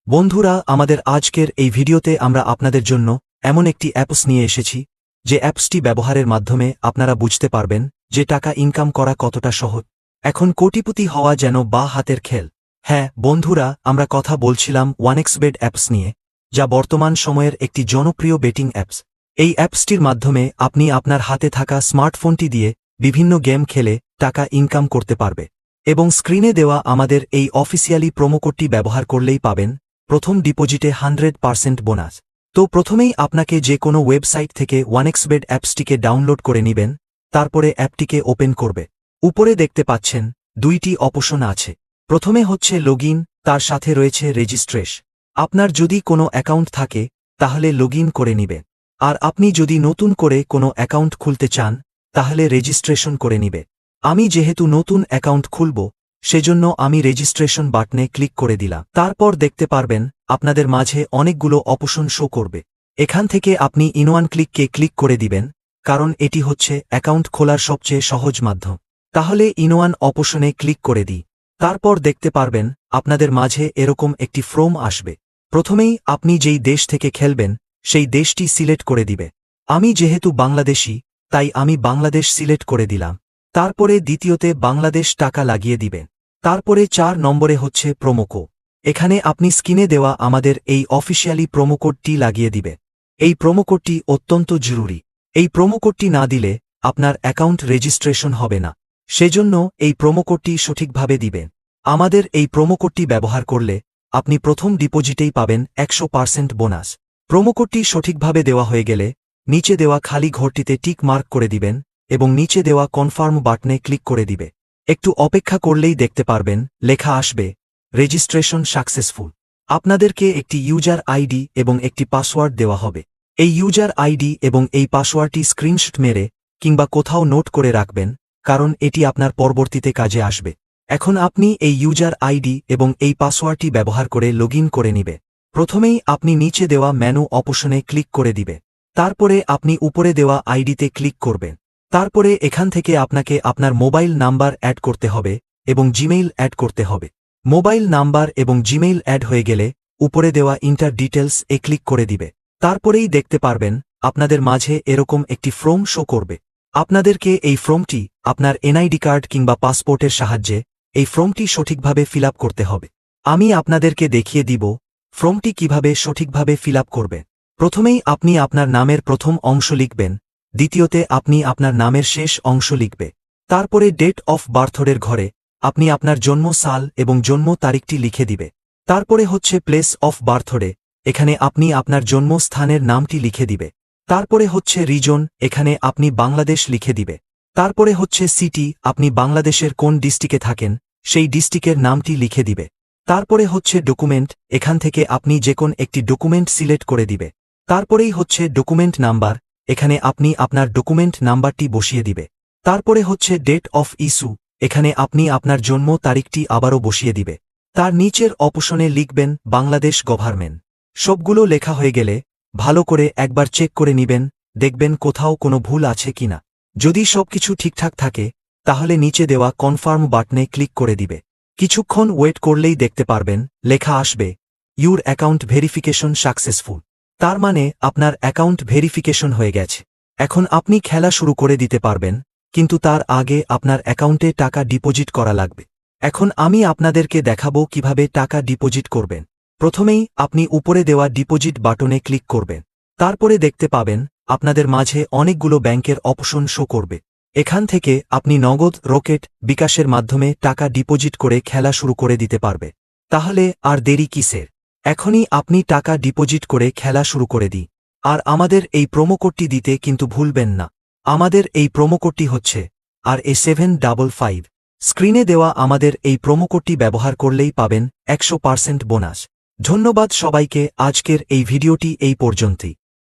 বন্ধুরা, আমাদের আজকের এই ভিডিওতে আমরা আপনাদের জন্য এমন একটি অ্যাপস নিয়ে এসেছি যে অ্যাপসটি ব্যবহারের মাধ্যমে আপনারা বুঝতে পারবেন যে টাকা ইনকাম করা কতটা সহজ। এখন কোটিপতি হওয়া যেন বা হাতের খেল। হ্যাঁ বন্ধুরা, আমরা কথা বলছিলাম ওয়ানএক্সবেট অ্যাপস নিয়ে, যা বর্তমান সময়ের একটি জনপ্রিয় বেটিং অ্যাপস। এই অ্যাপসটির মাধ্যমে আপনি আপনার হাতে থাকা স্মার্টফোনটি দিয়ে বিভিন্ন গেম খেলে টাকা ইনকাম করতে পারবে এবং স্ক্রিনে দেওয়া আমাদের এই অফিসিয়ালি প্রোমোকোডটি ব্যবহার করলেই পাবেন প্রথম ডিপোজিটে 100% বোনাস। তো প্রথমেই আপনাকে যে কোনো ওয়েবসাইট থেকে ওয়ানএক্সবেট অ্যাপসটিকে ডাউনলোড করে নেবেন, তারপরে অ্যাপটিকে ওপেন করবে। উপরে দেখতে পাচ্ছেন দুইটি অপশন আছে। প্রথমে হচ্ছে লগইন, তার সাথে রয়েছে রেজিস্ট্রেশন। আপনার যদি কোনো অ্যাকাউন্ট থাকে তাহলে লগইন করে নিবে, আর আপনি যদি নতুন করে কোনো অ্যাকাউন্ট খুলতে চান তাহলে রেজিস্ট্রেশন করে নিবে। আমি যেহেতু নতুন অ্যাকাউন্ট খুলব সেজন্য আমি রেজিস্ট্রেশন বাটনে ক্লিক করে দিলাম। তারপর দেখতে পারবেন আপনাদের মাঝে অনেকগুলো অপশন শো করবে। এখান থেকে আপনি ইনওয়ান ক্লিককে ক্লিক করে দিবেন, কারণ এটি হচ্ছে অ্যাকাউন্ট খোলার সবচেয়ে সহজ মাধ্যম। তাহলে ইনওয়ান অপশনে ক্লিক করে দিই। তারপর দেখতে পারবেন আপনাদের মাঝে এরকম একটি ফর্ম আসবে। প্রথমেই আপনি যেই দেশ থেকে খেলবেন সেই দেশটি সিলেক্ট করে দিবে। আমি যেহেতু বাংলাদেশি তাই আমি বাংলাদেশ সিলেক্ট করে দিলাম। তারপরে দ্বিতীয়তে বাংলাদেশ টাকা লাগিয়ে দিবেন। তারপরে 4 নম্বরে হচ্ছে প্রোমোকোড। এখানে আপনি স্ক্রিনে দেওয়া আমাদের এই অফিসিয়ালি প্রোমোকোডটি লাগিয়ে দিবে। এই প্রোমোকোডটি অত্যন্ত জরুরি। এই প্রোমোকোডটি না দিলে আপনার অ্যাকাউন্ট রেজিস্ট্রেশন হবে না, সেজন্য এই প্রোমোকোডটি সঠিকভাবে দিবেন। আমাদের এই প্রোমোকোডটি ব্যবহার করলে আপনি প্রথম ডিপোজিটেই পাবেন 100% বোনাস। প্রোমোকোডটি সঠিকভাবে দেওয়া হয়ে গেলে নিচে দেওয়া খালি ঘরটিতে টিক মার্ক করে দিবেন এবং নিচে দেওয়া কনফার্ম বাটনে ক্লিক করে দিবে। একটু অপেক্ষা করলেই দেখতে পারবেন লেখা আসবে রেজিস্ট্রেশন সাকসেসফুল। আপনাদেরকে একটি ইউজার আইডি এবং একটি পাসওয়ার্ড দেওয়া হবে। এই ইউজার আইডি এবং এই পাসওয়ার্ডটি স্ক্রিনশট মেরে কিংবা কোথাও নোট করে রাখবেন, কারণ এটি আপনার পরবর্তীতে কাজে আসবে। এখন আপনি এই ইউজার আইডি এবং এই পাসওয়ার্ডটি ব্যবহার করে লগইন করে নিবে। প্রথমেই আপনি নিচে দেওয়া মেনু অপশনে ক্লিক করে দিবে। তারপরে আপনি উপরে দেওয়া আইডিতে ক্লিক করবেন। তারপরে এখান থেকে আপনাকে আপনার মোবাইল নাম্বার অ্যাড করতে হবে এবং জিমেইল অ্যাড করতে হবে। মোবাইল নাম্বার এবং জিমেইল অ্যাড হয়ে গেলে উপরে দেওয়া ইন্টার ডিটেলস এ ক্লিক করে দিবে। তারপরেই দেখতে পারবেন আপনাদের মাঝে এরকম একটি ফর্ম শো করবে। আপনাদেরকে এই ফর্মটি আপনার এনআইডি কার্ড কিংবা পাসপোর্টের সাহায্যে এই ফর্মটি সঠিকভাবে ফিল আপ করতে হবে। আমি আপনাদেরকে দেখিয়ে দিব ফর্মটি কিভাবে সঠিকভাবে ফিল আপ করবে। প্রথমেই আপনি আপনার নামের প্রথম অংশ লিখবেন, দ্বিতীয়তে আপনি আপনার নামের শেষ অংশ লিখবে। তারপরে ডেট অফ বার্থডের ঘরে আপনি আপনার জন্ম সাল এবং জন্ম তারিখটি লিখে দিবে। তারপরে হচ্ছে প্লেস অফ বার্থডে, এখানে আপনি আপনার জন্মস্থানের নামটি লিখে দিবে। তারপরে হচ্ছে রিজন, এখানে আপনি বাংলাদেশ লিখে দিবে। তারপরে হচ্ছে সিটি, আপনি বাংলাদেশের কোন ডিস্ট্রিক্টে থাকেন সেই ডিস্ট্রিক্টের নামটি লিখে দিবে। তারপরে হচ্ছে ডকুমেন্ট, এখান থেকে আপনি যে কোন একটি ডকুমেন্ট সিলেক্ট করে দিবে। তারপরেই হচ্ছে ডকুমেন্ট নাম্বার, এখানে আপনি আপনার ডকুমেন্ট নাম্বারটি বসিয়ে দিবে। তারপরে হচ্ছে ডেট অফ ইস্যু, এখানে আপনি আপনার জন্ম তারিখটি আবারও বসিয়ে দিবে। তার নিচের অপশনে লিখবেন বাংলাদেশ গভর্নমেন্ট। সবগুলো লেখা হয়ে গেলে ভালো করে একবার চেক করে নিবেন, দেখবেন কোথাও কোনো ভুল আছে কিনা। যদি সবকিছু ঠিকঠাক থাকে তাহলে নিচে দেওয়া কনফার্ম বাটনে ক্লিক করে দিবে। কিছুক্ষণ ওয়েট করলেই দেখতে পারবেন লেখা আসবে ইউর অ্যাকাউন্ট ভেরিফিকেশন সাকসেসফুল। তার মানে আপনার অ্যাকাউন্ট ভেরিফিকেশন হয়ে গেছে। এখন আপনি খেলা শুরু করে দিতে পারবেন, কিন্তু তার আগে আপনার অ্যাকাউন্টে টাকা ডিপোজিট করা লাগবে। এখন আমি আপনাদেরকে দেখাবো কিভাবে টাকা ডিপোজিট করবেন। প্রথমেই আপনি উপরে দেওয়া ডিপোজিট বাটনে ক্লিক করবেন। তারপরে দেখতে পাবেন আপনাদের মাঝে অনেকগুলো ব্যাংকের অপশন শো করবে। এখান থেকে আপনি নগদ, রকেট, বিকাশের মাধ্যমে টাকা ডিপোজিট করে খেলা শুরু করে দিতে পারবে। তাহলে আর দেরি কিসের, এখনই আপনি টাকা ডিপোজিট করে খেলা শুরু করে দিই। আর আমাদের এই প্রোমোকোডটি দিতে কিন্তু ভুলবেন না। আমাদের এই প্রোমোকোডটি হচ্ছে RA755। স্ক্রিনে দেওয়া আমাদের এই প্রোমোকোডটি ব্যবহার করলেই পাবেন 100% বোনাস। ধন্যবাদ সবাইকে। আজকের এই ভিডিওটি এই পর্যন্তই।